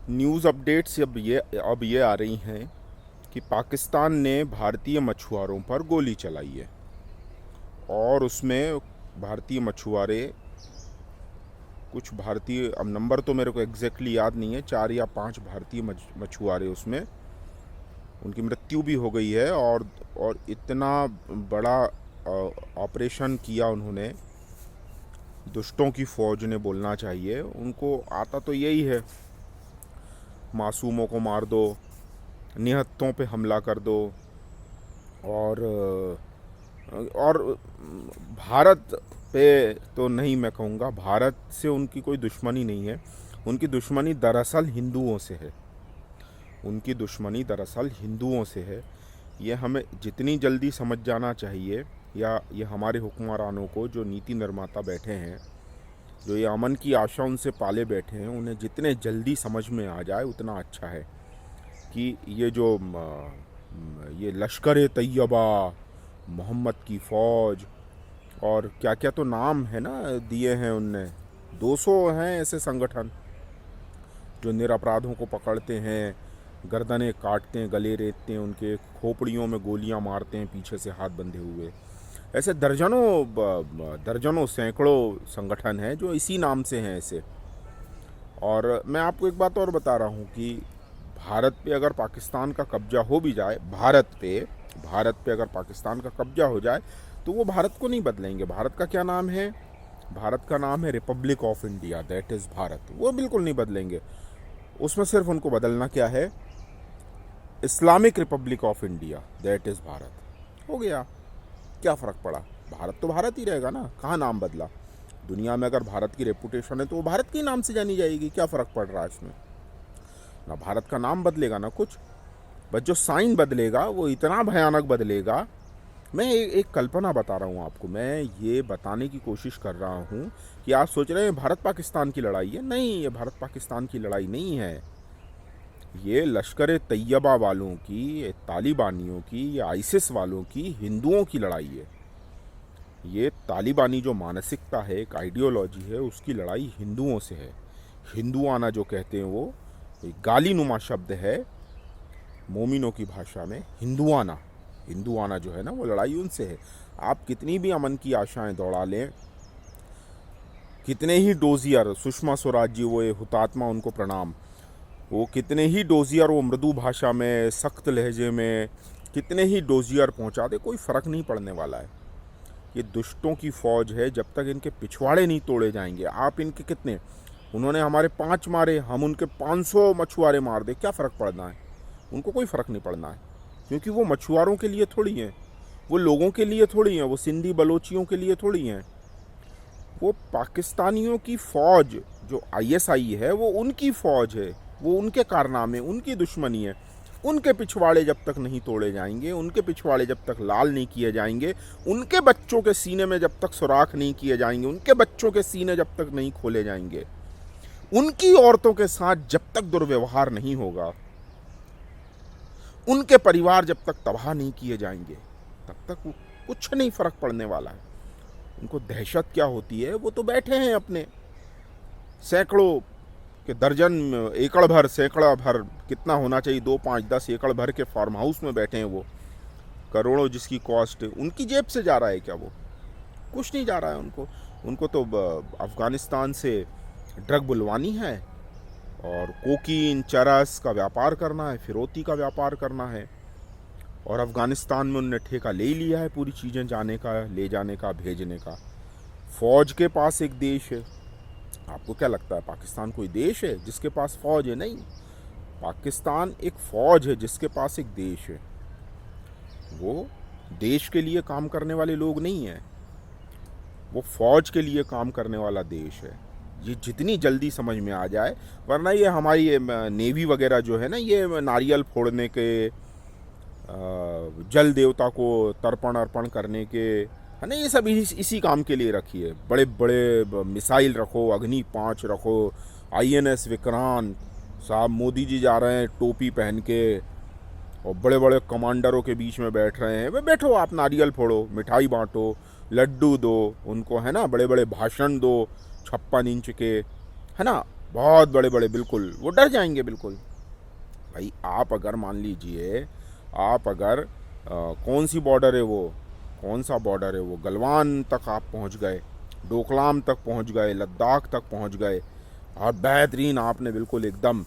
News updates अब ये आ रही हैं कि पाकिस्तान ने भारतीय मछुआरों पर गोली चलाई है और उसमें भारतीय मछुआरे कुछ भारतीय, अब नंबर तो मेरे को एग्जैक्टली याद नहीं है, 4 या 5 भारतीय मछुआरे उसमें उनकी मृत्यु भी हो गई है। और इतना बड़ा ऑपरेशन किया उन्होंने, दुष्टों की फ़ौज ने बोलना चाहिए। उनको आता तो यही है, मासूमों को मार दो, निहत्तों पे हमला कर दो। और भारत पे तो नहीं, मैं कहूँगा भारत से उनकी कोई दुश्मनी नहीं है। उनकी दुश्मनी दरअसल हिंदुओं से है। उनकी दुश्मनी दरअसल हिंदुओं से है। ये हमें जितनी जल्दी समझ जाना चाहिए, या ये हमारे हुक्मरानों को, जो नीति निर्माता बैठे हैं, जो ये अमन की आशा उनसे पाले बैठे हैं, उन्हें जितने जल्दी समझ में आ जाए उतना अच्छा है कि ये जो ये लश्कर ए तैयबा, मोहम्मद की फ़ौज, और क्या क्या तो नाम है ना दिए हैं उनने, 200 हैं ऐसे संगठन जो निरपराधों को पकड़ते हैं, गर्दनें काटते हैं, गले रेतते हैं, उनके खोपड़ियों में गोलियां मारते हैं पीछे से हाथ बंधे हुए। ऐसे दर्जनों सैकड़ों संगठन हैं जो इसी नाम से हैं ऐसे। और मैं आपको एक बात और बता रहा हूँ कि भारत पे अगर पाकिस्तान का कब्जा हो भी जाए, भारत पे अगर पाकिस्तान का कब्जा हो जाए, तो वो भारत को नहीं बदलेंगे। भारत का क्या नाम है? भारत का नाम है Republic of India, that is Bharat. वो बिल्कुल नहीं बदलेंगे। उसमें सिर्फ उनको बदलना क्या है? Islamic Republic of India, that is Bharat. हो गया, क्या फ़र्क पड़ा? भारत तो भारत ही रहेगा ना, कहाँ नाम बदला। दुनिया में अगर भारत की रेपुटेशन है तो वो भारत के नाम से जानी जाएगी। क्या फ़र्क पड़ रहा है इसमें? ना भारत का नाम बदलेगा ना कुछ, बस जो साइन बदलेगा वो इतना भयानक बदलेगा। मैं एक कल्पना बता रहा हूँ आपको। मैं ये बताने की कोशिश कर रहा हूँ कि आप सोच रहे हैं भारत पाकिस्तान की लड़ाई है। नहीं, ये भारत पाकिस्तान की लड़ाई नहीं है। ये लश्कर ए तैयबा वालों की, ये तालिबानियों की, ये आईसिस वालों की, हिंदुओं की लड़ाई है। ये तालिबानी जो मानसिकता है, एक आइडियोलॉजी है, उसकी लड़ाई हिंदुओं से है। हिंदुआना जो कहते हैं वो एक गाली नुमा शब्द है मोमिनों की भाषा में। हिंदुआना, हिंदुआना जो है ना, वो लड़ाई उनसे है। आप कितनी भी अमन की आशाएं दौड़ा लें, कितने ही डोजियर, सुषमा स्वराज जी, वो ये हुतात्मा, उनको प्रणाम, वो कितने ही डोजियर, वो मृदु भाषा में, सख्त लहजे में कितने ही डोजियर पहुंचा दे, कोई फ़र्क नहीं पड़ने वाला है। ये दुष्टों की फ़ौज है। जब तक इनके पिछवाड़े नहीं तोड़े जाएंगे, आप इनके कितने, उन्होंने हमारे 5 मारे, हम उनके 500 मछुआरे मार दे, क्या फ़र्क पड़ना है? उनको कोई फ़र्क नहीं पड़ना है, क्योंकि वो मछुआरों के लिए थोड़ी हैं, वो लोगों के लिए थोड़ी हैं, वो सिंधी बलोचियों के लिए थोड़ी हैं। वो पाकिस्तानियों की फ़ौज जो आईएसआई है, वो उनकी फ़ौज है, वो उनके कारनामे, उनकी दुश्मनी है। उनके पिछवाड़े जब तक नहीं तोड़े जाएंगे, उनके पिछवाड़े जब तक लाल नहीं किए जाएंगे, उनके बच्चों के सीने में जब तक सुराख नहीं किए जाएंगे, उनके बच्चों के सीने जब तक नहीं खोले जाएंगे, उनकी औरतों के साथ जब तक दुर्व्यवहार नहीं होगा, उनके परिवार जब तक तबाह नहीं किए जाएंगे, तब तक कुछ नहीं फ़र्क पड़ने वाला है। उनको दहशत क्या होती है? वो तो बैठे हैं अपने सैकड़ों के दर्जन, एकड़ भर, सैकड़ा भर, कितना होना चाहिए, 2, 5, 10 एकड़ भर के फार्म हाउस में बैठे हैं। वो करोड़ों जिसकी कॉस्ट है, उनकी जेब से जा रहा है क्या? वो कुछ नहीं जा रहा है उनको। उनको तो अफ़गानिस्तान से ड्रग बुलवानी है, और कोकीन, चरस का व्यापार करना है, फिरौती का व्यापार करना है। और अफ़गानिस्तान में उनने ठेका ले लिया है पूरी चीज़ें जाने का, ले जाने का, भेजने का। फ़ौज के पास एक देश है। आपको क्या लगता है पाकिस्तान कोई देश है जिसके पास फ़ौज है? नहीं, पाकिस्तान एक फ़ौज है जिसके पास एक देश है। वो देश के लिए काम करने वाले लोग नहीं हैं, वो फ़ौज के लिए काम करने वाला देश है। ये जितनी जल्दी समझ में आ जाए, वरना ये हमारी ये नेवी वगैरह जो है ना, ये नारियल फोड़ने के, जल देवता को तर्पण अर्पण करने के, है ना, ये सब इसी काम के लिए रखी है। बड़े बड़े मिसाइल रखो, अग्नि 5 रखो, आईएनएस विक्रांत साहब, मोदी जी जा रहे हैं टोपी पहन के, और बड़े बड़े कमांडरों के बीच में बैठ रहे हैं। वे बैठो, आप नारियल फोड़ो, मिठाई बांटो, लड्डू दो उनको, है ना, बड़े बड़े भाषण दो 56 इंच के, है ना, बहुत बड़े बड़े, बिल्कुल वो डर जाएंगे बिल्कुल। भाई आप अगर मान लीजिए, आप अगर कौन सी बॉर्डर है वो, कौन सा बॉर्डर है वो, गलवान तक आप पहुंच गए, डोकलाम तक पहुंच गए, लद्दाख तक पहुंच गए, और बेहतरीन आपने बिल्कुल एकदम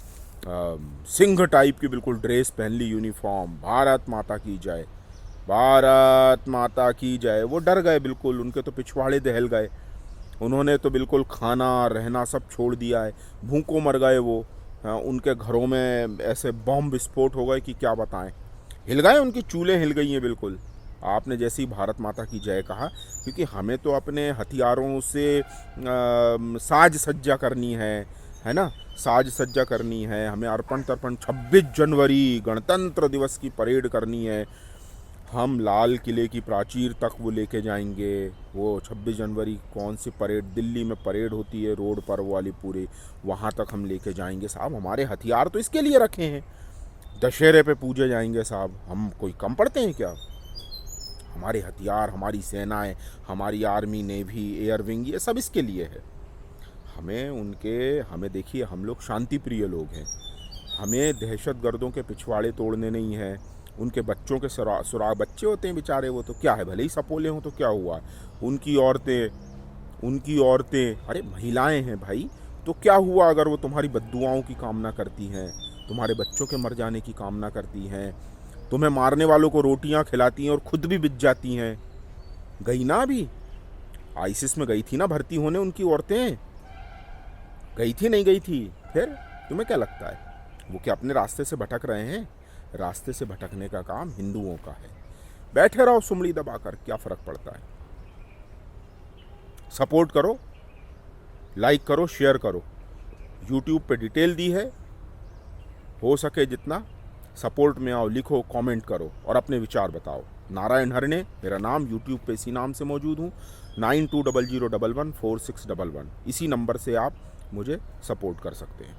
सिंह टाइप की बिल्कुल ड्रेस पहन ली, यूनिफॉर्म, भारत माता की जय, भारत माता की जय। वो डर गए बिल्कुल, उनके तो पिछवाड़े दहल गए, उन्होंने तो बिल्कुल खाना रहना सब छोड़ दिया है, भूखों मर गए वो। उनके घरों में ऐसे बॉम्ब विस्फोट हो गए कि क्या बताएं, हिल गए, उनकी चूल्हे हिल गई हैं बिल्कुल। आपने जैसी भारत माता की जय कहा, क्योंकि हमें तो अपने हथियारों से साज सज्जा करनी है ना, साज सज्जा करनी है हमें, अर्पण तर्पण, 26 जनवरी गणतंत्र दिवस की परेड करनी है, हम लाल किले की प्राचीर तक वो लेके जाएंगे। वो 26 जनवरी कौन सी परेड, दिल्ली में परेड होती है रोड पर वो वाली पूरी, वहाँ तक हम लेके जाएंगे साहब। हमारे हथियार तो इसके लिए रखे हैं, दशहरे पे पूजे जाएंगे साहब, हम कोई कम पड़ते हैं क्या? हमारे हथियार, हमारी सेनाएं, हमारी आर्मी, नेवी, एयर विंग, ये सब इसके लिए है। हमें देखिए, हम लोग शांति प्रिय लोग हैं, हमें दहशतगर्दों के पिछवाड़े तोड़ने नहीं हैं, उनके बच्चों के सुराग, बच्चे होते हैं बेचारे, वो तो क्या है, भले ही सपोले हों तो क्या हुआ, उनकी औरतें, अरे महिलाएं हैं भाई, तो क्या हुआ अगर वो तुम्हारी बद्दुआओं की कामना करती हैं, तुम्हारे बच्चों के मर जाने की कामना करती हैं, तुम्हें मारने वालों को रोटियां खिलाती हैं और खुद भी बिक जाती हैं। गई ना, अभी आईसिस में गई थी ना भर्ती होने, उनकी औरतें गई थी, नहीं गई थी? फिर तुम्हें क्या लगता है वो क्या अपने रास्ते से भटक रहे हैं? रास्ते से भटकने का काम हिंदुओं का है। बैठे रहो सुमड़ी दबाकर, क्या फर्क पड़ता है? सपोर्ट करो, लाइक करो, शेयर करो। यूट्यूब पे डिटेल दी है, हो सके जितना सपोर्ट में आओ, लिखो, कमेंट करो और अपने विचार बताओ। नारायण हरणे मेरा नाम, यूट्यूब पे इसी नाम से मौजूद हूँ। 9200114611, इसी नंबर से आप मुझे सपोर्ट कर सकते हैं।